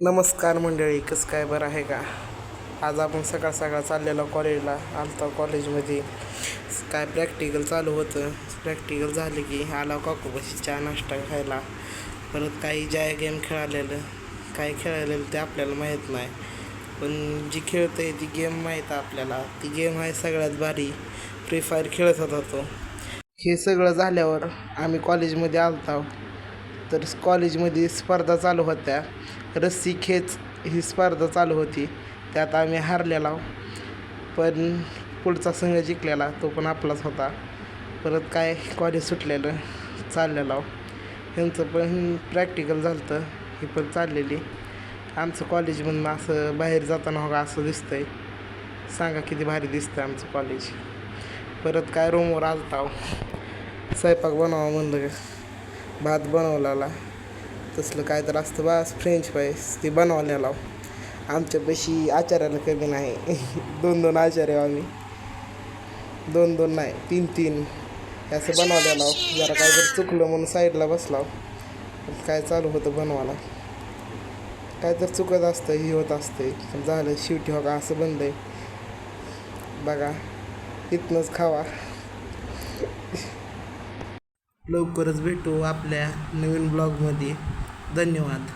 नमस्कार मंडळी, कसं काय बरं आहे का? आज आपण सकाळ सकाळ चाललेलो कॉलेजला. आलता कॉलेजमध्ये काय प्रॅक्टिकल चालू होतं. प्रॅक्टिकल झाले की आला काकूपाशी चहा नाश्ता खायला. परत काही ज्या गेम खेळालेलं, काय खेळालेलं ते आपल्याला माहीत नाही, पण जी खेळते ती गेम माहीत आपल्याला. ती गेम आहे सगळ्यात भारी. फ्री फायर खेळत होता तो. हे सगळं झाल्यावर आम्ही कॉलेजमध्ये आलतो. तर कॉलेजमध्ये स्पर्धा चालू होत्या. रस्सी खेच ही स्पर्धा चालू होती. त्यात आम्ही हारलेला, पण पुढचा संघ जिंकलेला तो पण आपलाच होता. परत काय कॉलेज सुटलेलं चाललेलं. ह्यांचं पण प्रॅक्टिकल झालं होतं, ही पण चाललेली. आमचं कॉलेजमधून असं बाहेर जाताना हो असं दिसतंय. सांगा किती भारी दिसतं आमचं कॉलेज. परत काय रूमवर आलता, स्वयंपाक बनवावं म्हणलं, भात बनवलेला. तसलं काय तर असतं बस, फ्रेंच फ्राईज ते बनवलेला. आमच्यापाशी आचार्याला कमी नाही. 2-2 आचार्य आम्ही, 2-2 नाही 3-3 असं बनवलेला. जरा काय तर चुकलं म्हणून साईडला बसला. काय चालू होतं बनवायला, काय तर चुकत असतं, ही होत असते. झालं शेवटी हो का असं बंद आहे बघा. इथनंच खावा. लवकरच भेटू आपल्या नवीन ब्लॉगमध्ये. धन्यवाद.